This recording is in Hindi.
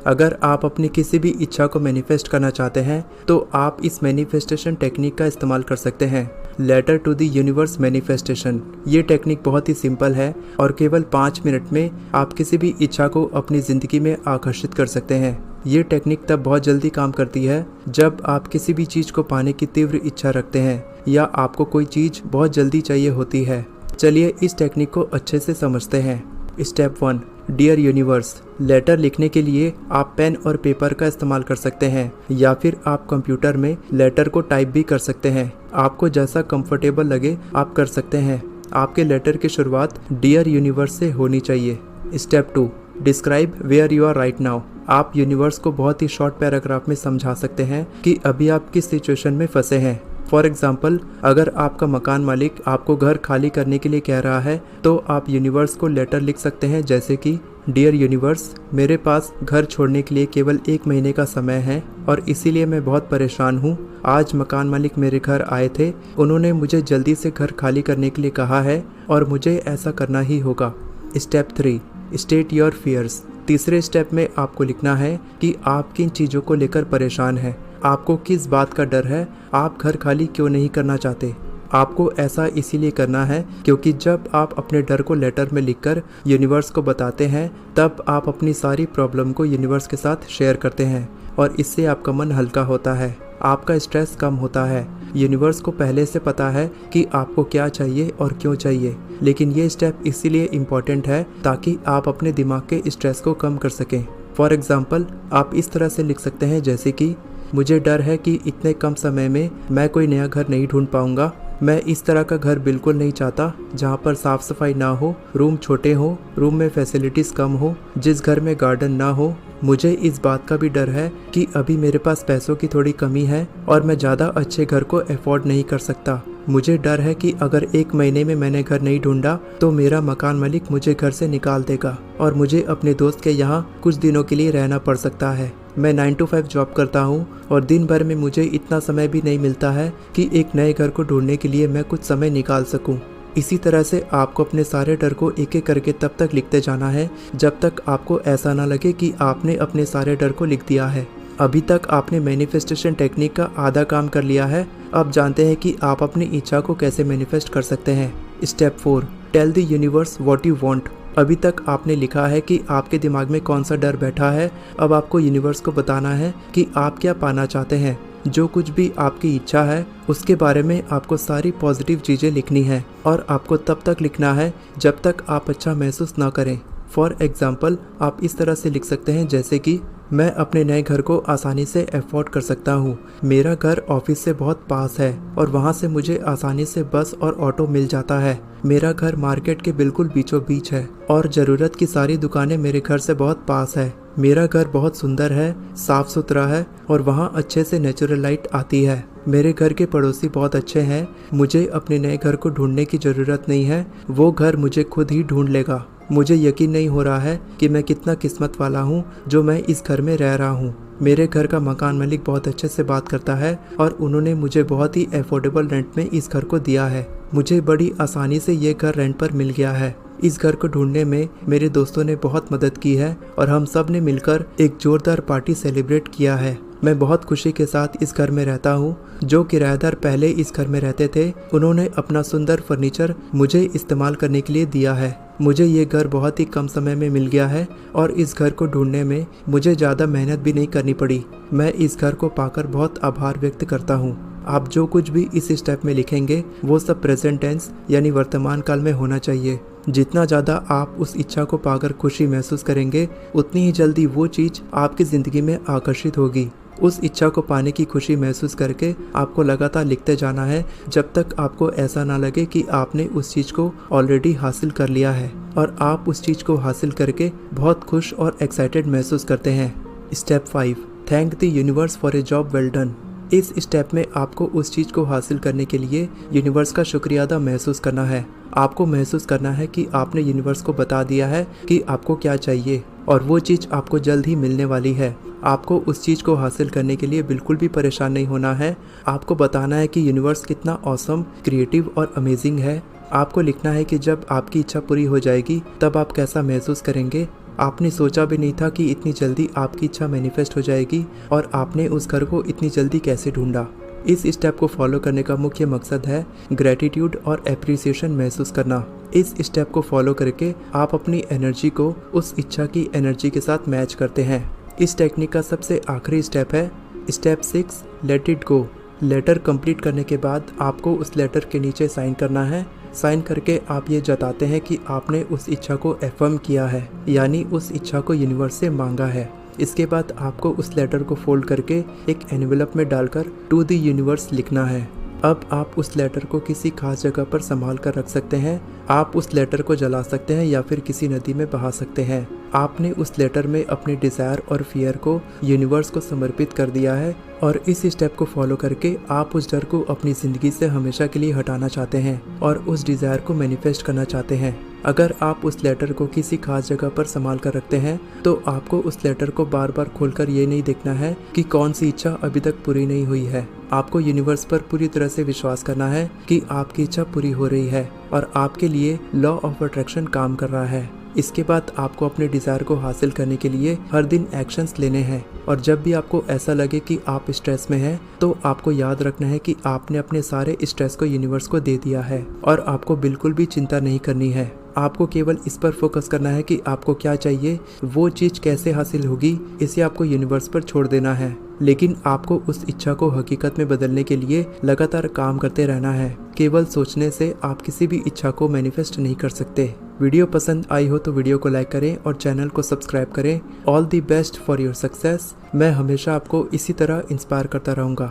अगर आप अपनी किसी भी इच्छा को मैनिफेस्ट करना चाहते हैं तो आप इस मैनिफेस्टेशन टेक्निक का इस्तेमाल कर सकते हैं। Letter to the universe manifestation. ये टेक्निक बहुत ही सिंपल है और केवल 5 मिनट में आप किसी भी इच्छा को अपनी ज़िंदगी में आकर्षित कर सकते हैं। ये टेक्निक तब बहुत जल्दी काम करती है जब आप किसी भी चीज़ को पाने की तीव्र इच्छा रखते हैं या आपको कोई चीज़ बहुत जल्दी चाहिए होती है। चलिए इस टेक्निक को अच्छे से समझते हैं। Step 1, dear universe. लेटर लिखने के लिए आप पेन और पेपर का इस्तेमाल कर सकते हैं या फिर आप कंप्यूटर में लेटर को टाइप भी कर सकते हैं। आपको जैसा कंफर्टेबल लगे आप कर सकते हैं। आपके लेटर की शुरुआत डियर यूनिवर्स से होनी चाहिए। Step 2, describe where you are right now. आप यूनिवर्स को बहुत ही शॉर्ट पैराग्राफ में समझा सकते हैं कि अभी आप किस सिचुएशन में फंसे हैं। फॉर एग्जाम्पल, अगर आपका मकान मालिक आपको घर खाली करने के लिए कह रहा है तो आप यूनिवर्स को लेटर लिख सकते हैं जैसे कि डियर यूनिवर्स, मेरे पास घर छोड़ने के लिए केवल 1 महीने का समय है और इसीलिए मैं बहुत परेशान हूँ। आज मकान मालिक मेरे घर आए थे, उन्होंने मुझे जल्दी से घर खाली करने के लिए कहा है और मुझे ऐसा करना ही होगा। Step 3, state your fears. तीसरे स्टेप में आपको लिखना है कि आप किन चीज़ों को लेकर परेशान हैं, आपको किस बात का डर है, आप घर खाली क्यों नहीं करना चाहते। आपको ऐसा इसीलिए करना है क्योंकि जब आप अपने डर को लेटर में लिखकर यूनिवर्स को बताते हैं तब आप अपनी सारी प्रॉब्लम को यूनिवर्स के साथ शेयर करते हैं और इससे आपका मन हल्का होता है, आपका स्ट्रेस कम होता है। यूनिवर्स को पहले से पता है कि आपको क्या चाहिए और क्यों चाहिए, लेकिन ये स्टेप इसीलिए इम्पॉर्टेंट है ताकि आप अपने दिमाग के स्ट्रेस को कम कर सकें। फॉर एग्जाम्पल, आप इस तरह से लिख सकते हैं जैसे कि मुझे डर है कि इतने कम समय में मैं कोई नया घर नहीं ढूंढ पाऊंगा। मैं इस तरह का घर बिल्कुल नहीं चाहता जहाँ पर साफ सफाई ना हो, रूम छोटे हो, रूम में फैसिलिटीज़ कम हो, जिस घर में गार्डन ना हो। मुझे इस बात का भी डर है कि अभी मेरे पास पैसों की थोड़ी कमी है और मैं ज़्यादा अच्छे घर को अफोर्ड नहीं कर सकता। मुझे डर है कि अगर 1 महीने में मैंने घर नहीं ढूंढा तो मेरा मकान मालिक मुझे घर से निकाल देगा और मुझे अपने दोस्त के यहाँ कुछ दिनों के लिए रहना पड़ सकता है। मैं 9 to 5 जॉब करता हूँ और दिन भर में मुझे इतना समय भी नहीं मिलता है कि एक नए घर को ढूंढने के लिए मैं कुछ समय निकाल सकूँ। इसी तरह से आपको अपने सारे डर को एक एक करके तब तक लिखते जाना है जब तक आपको ऐसा ना लगे कि आपने अपने सारे डर को लिख दिया है। अभी तक आपने मैनिफेस्टेशन टेक्निक का आधा काम कर लिया है। अब जानते हैं कि आप अपनी इच्छा को कैसे मैनिफेस्ट कर सकते हैं। Step 4, tell the universe what you want. अभी तक आपने लिखा है कि आपके दिमाग में कौन सा डर बैठा है। अब आपको यूनिवर्स को बताना है कि आप क्या पाना चाहते हैं। जो कुछ भी आपकी इच्छा है उसके बारे में आपको सारी पॉजिटिव चीज़ें लिखनी है और आपको तब तक लिखना है जब तक आप अच्छा महसूस ना करें। फॉर एग्जाम्पल, आप इस तरह से लिख सकते हैं जैसे कि मैं अपने नए घर को आसानी से अफोर्ड कर सकता हूँ। मेरा घर ऑफिस से बहुत पास है और वहाँ से मुझे आसानी से बस और ऑटो मिल जाता है। मेरा घर मार्केट के बिल्कुल बीचों बीच है और ज़रूरत की सारी दुकानें मेरे घर से बहुत पास है। मेरा घर बहुत सुंदर है, साफ़ सुथरा है और वहाँ अच्छे से नेचुरल लाइट आती है। मेरे घर के पड़ोसी बहुत अच्छे हैं। मुझे अपने नए घर को ढूंढने की ज़रूरत नहीं है, वो घर मुझे खुद ही ढूंढ लेगा। मुझे यकीन नहीं हो रहा है कि मैं कितना किस्मत वाला हूँ जो मैं इस घर में रह रहा हूँ। मेरे घर का मकान मालिक बहुत अच्छे से बात करता है और उन्होंने मुझे बहुत ही अफोर्डेबल रेंट में इस घर को दिया है। मुझे बड़ी आसानी से ये घर रेंट पर मिल गया है। इस घर को ढूंढने में मेरे दोस्तों ने बहुत मदद की है और हम सब ने मिलकर एक जोरदार पार्टी सेलिब्रेट किया है। मैं बहुत खुशी के साथ इस घर में रहता हूँ। जो किराएदार पहले इस घर में रहते थे उन्होंने अपना सुंदर फर्नीचर मुझे इस्तेमाल करने के लिए दिया है। मुझे ये घर बहुत ही कम समय में मिल गया है और इस घर को ढूंढने में मुझे ज़्यादा मेहनत भी नहीं करनी पड़ी। मैं इस घर को पाकर बहुत आभार व्यक्त करता हूँ। आप जो कुछ भी इस स्टेप में लिखेंगे वो सब प्रेजेंट टेंस यानी वर्तमान काल में होना चाहिए। जितना ज़्यादा आप उस इच्छा को पाकर खुशी महसूस करेंगे उतनी ही जल्दी वो चीज़ आपकी ज़िंदगी में आकर्षित होगी। उस इच्छा को पाने की खुशी महसूस करके आपको लगातार लिखते जाना है जब तक आपको ऐसा ना लगे कि आपने उस चीज़ को ऑलरेडी हासिल कर लिया है और आप उस चीज़ को हासिल करके बहुत खुश और एक्साइटेड महसूस करते हैं। Step 5, thank the universe for a job well done. इस स्टेप में आपको उस चीज़ को हासिल करने के लिए यूनिवर्स का शुक्रिया अदा महसूस करना है। आपको महसूस करना है कि आपने यूनिवर्स को बता दिया है कि आपको क्या चाहिए और वो चीज़ आपको जल्द ही मिलने वाली है। आपको उस चीज़ को हासिल करने के लिए बिल्कुल भी परेशान नहीं होना है। आपको बताना है कि यूनिवर्स कितना ऑसम, क्रिएटिव और अमेजिंग है। आपको लिखना है कि जब आपकी इच्छा पूरी हो जाएगी तब आप कैसा महसूस करेंगे। आपने सोचा भी नहीं था कि इतनी जल्दी आपकी इच्छा मैनिफेस्ट हो जाएगी और आपने उस घर को इतनी जल्दी कैसे ढूंढा। इस स्टेप को फॉलो करने का मुख्य मकसद है ग्रेटिट्यूड और एप्रिसिएशन महसूस करना। इस स्टेप को फॉलो करके आप अपनी एनर्जी को उस इच्छा की एनर्जी के साथ मैच करते हैं। इस टेक्निक का सबसे आखिरी स्टेप है step 6, let it go. Letter complete करने के बाद आपको उस लेटर के नीचे साइन करना है। साइन करके आप ये जताते हैं कि आपने उस इच्छा को एफर्म किया है, यानी उस इच्छा को यूनिवर्स से मांगा है। इसके बाद आपको उस लेटर को फोल्ड करके एक एनवेलप में डालकर टू द यूनिवर्स लिखना है। अब आप उस लेटर को किसी खास जगह पर संभाल कर रख सकते हैं। आप उस लेटर को जला सकते हैं या फिर किसी नदी में बहा सकते हैं। आपने उस लेटर में अपने डिज़ायर और फियर को यूनिवर्स को समर्पित कर दिया है और इस स्टेप को फॉलो करके आप उस डर को अपनी ज़िंदगी से हमेशा के लिए हटाना चाहते हैं और उस डिज़ायर को मैनिफेस्ट करना चाहते हैं। अगर आप उस लेटर को किसी खास जगह पर संभाल कर रखते हैं तो आपको उस लेटर को बार बार खोलकर ये नहीं देखना है कि कौन सी इच्छा अभी तक पूरी नहीं हुई है। आपको यूनिवर्स पर पूरी तरह से विश्वास करना है कि आपकी इच्छा पूरी हो रही है और आपके लिए लॉ ऑफ अट्रैक्शन काम कर रहा है। इसके बाद आपको अपने डिज़ायर को हासिल करने के लिए हर दिन एक्शंस लेने हैं और जब भी आपको ऐसा लगे कि आप स्ट्रेस में हैं तो आपको याद रखना है कि आपने अपने सारे स्ट्रेस को यूनिवर्स को दे दिया है और आपको बिल्कुल भी चिंता नहीं करनी है। आपको केवल इस पर फोकस करना है कि आपको क्या चाहिए, वो चीज़ कैसे हासिल होगी, इसे आपको यूनिवर्स पर छोड़ देना है। लेकिन आपको उस इच्छा को हकीकत में बदलने के लिए लगातार काम करते रहना है। केवल सोचने से आप किसी भी इच्छा को मैनिफेस्ट नहीं कर सकते। वीडियो पसंद आई हो तो वीडियो को लाइक करें और चैनल को सब्सक्राइब करें। All the best for your success. मैं हमेशा आपको इसी तरह इंस्पायर करता रहूँगा।